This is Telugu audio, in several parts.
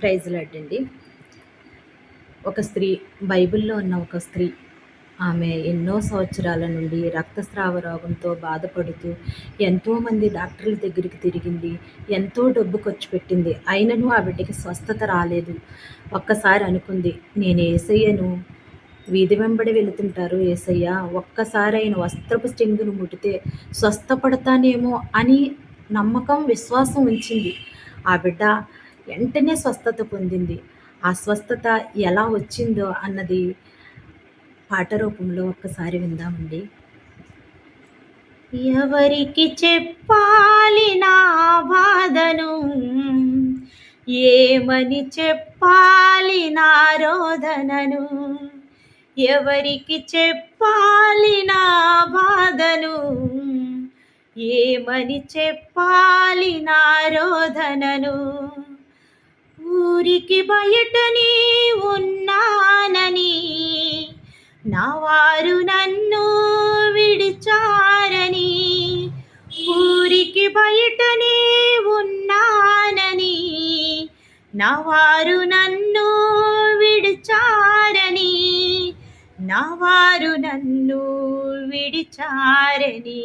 ప్రైజ్ లార్డ్ అండి. ఒక స్త్రీ, బైబిల్‌లో ఉన్న ఒక స్త్రీ, ఆమె ఎన్నో సంవత్సరాల నుండి రక్తస్రావ రోగంతో బాధపడుతూ ఎంతోమంది డాక్టర్ల దగ్గరికి తిరిగింది. ఎంతో డబ్బు ఖర్చు పెట్టింది. అయినను ఆ బిడ్డకి స్వస్థత రాలేదు. ఒక్కసారి అనుకుంది, నేను యేసయ్యను వీధి వెంబడి వెళుతుంటారు యేసయ్య, ఒక్కసారి ఆయన వస్త్రపు చెంగును ముట్టితే స్వస్థపడతానేమో అని నమ్మకం, విశ్వాసం ఉంచింది. ఆ బిడ్డ వెంటనే స్వస్థత పొందింది. ఆ స్వస్థత ఎలా వచ్చిందో అన్నది పాట రూపంలో ఒక్కసారి విందామండి. ఎవరికి చెప్పాలి నా బాధను, ఏమని చెప్పాలి నా రోదనను, ఎవరికి చెప్పాలి నా బాధను, ఏమని చెప్పాలి నా రోదనను, ఊరికి బయటనే ఉన్నానని నా వారు నన్ను విడిచారని, ఊరికి బయటనే ఉన్నానని నా వారు నన్ను విడిచారని, నా వారు నన్ను విడిచారని,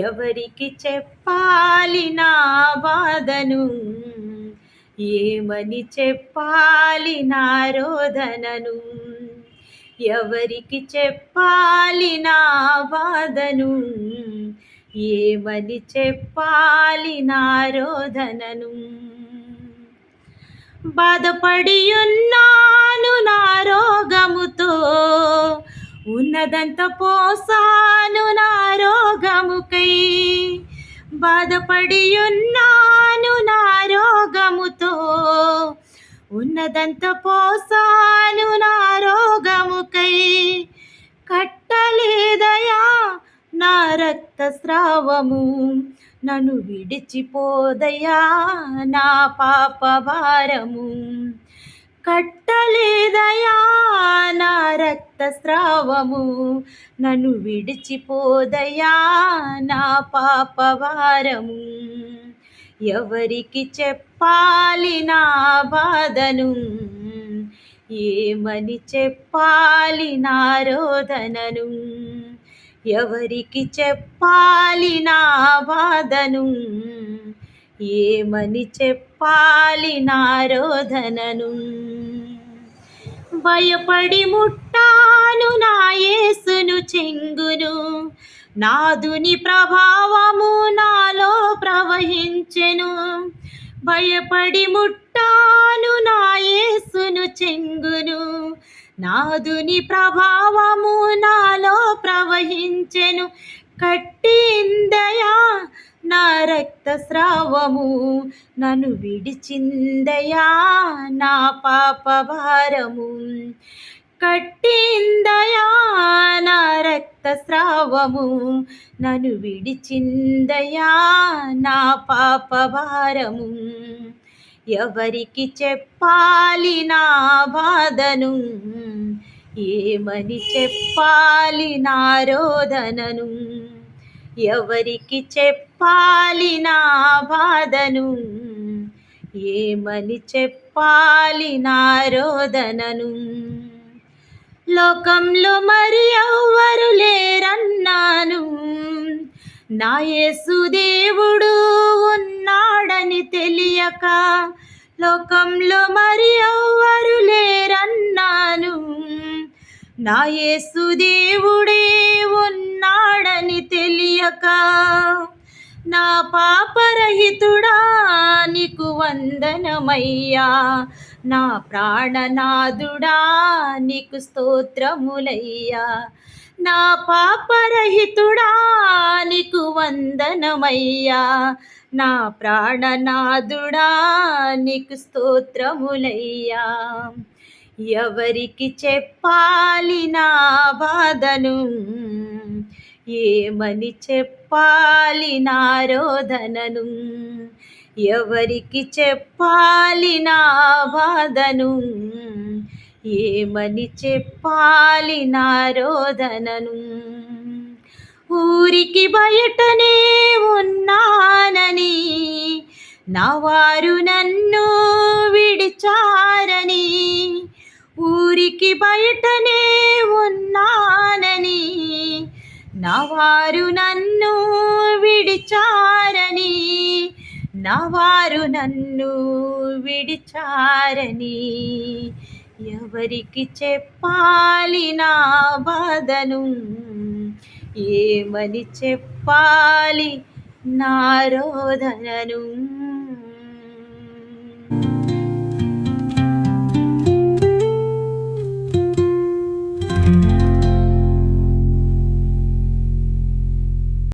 ఎవరికి చెప్పాలి నా బాధను, ఏమని చెప్పాలి నా రోదనను, ఎవరికి చెప్పాలి నా బాధను, ఏమని చెప్పాలి నా రోదనను, బాధపడి ఉన్నాను నా రోగముతో, ఉన్నదంత పోసాను నా రోగముకై, బాధపడి ఉన్నాను నా రోగముతో, ఉన్నదంత పోసాను నా రోగముకై, కట్టలేదయా నా రక్తస్రావము, నన్ను విడిచిపోదయా నా పాప భారము, కట్టలేదయా నా రక్తస్రావము, నన్ను విడిచిపోదయా నా పాప భారము, ఎవరికి చెప్పాలి నా బాధను, ఏమని చెప్పాలి నా రోదనను, ఎవరికి చెప్పాలి నా బాధను, ఏమని చెప్పాలి నా రోదనను, భయపడి ముట్టాను నా యేసును చెంగును, నాదుని ప్రభావము నాలో ప్రవహించెను, భయపడి ముట్టాను నా యేసును చెంగును, నాదుని ప్రభావము నాలో ప్రవహించెను, కట్టిందయా నా రక్తస్రావము, నన్ను విడిచిందయా నా పాప భారము, కట్టిందయా నా రక్తస్రావము, నన్ను విడిచిందయా నా పాప భారము, ఎవరికి చెప్పాలి నా బాధను, ఏమని చెప్పాలి నా రోదనను, ఎవరికి చెప్పాలి నా బాధను, ఏమని చెప్పాలి నా రోదనను, లోకంలో మరి ఎవ్వరు లేరన్నాను, నా యేసు దేవుడు ఉన్నాడని తెలియక, లోకంలో మరి ఎవ్వరు లేరన్నాను, నా యేసు దేవుడే ఉన్నాడని తెలియక, నా పాపరహితుడా నీకు వందనమయ్యా, నా ప్రాణనాథుడా నీకు స్తోత్రములయ్యా, నా పాపరహితుడా నీకు వందనమయ్యా, నా ప్రాణనాథుడా నీకు స్తోత్రములయ్యా, ఎవరికి చెప్పాలి నా బాధను, ఏమని చెప్పాలి నా రోదనను, ఎవరికి చెప్పాలి నా బాధను, ఏమని చెప్పాలి నా రోదనను, ఊరికి బయటనే ఉన్నానని నా వారు నన్ను విడిచారని, ఊరికి బయటనే ఉన్నానని, నా వారు నన్ను విడిచారని, నా వారు నన్ను విడిచారని, ఎవరికి చెప్పాలి నా బాధను, ఏమని చెప్పాలి నా రోదనను.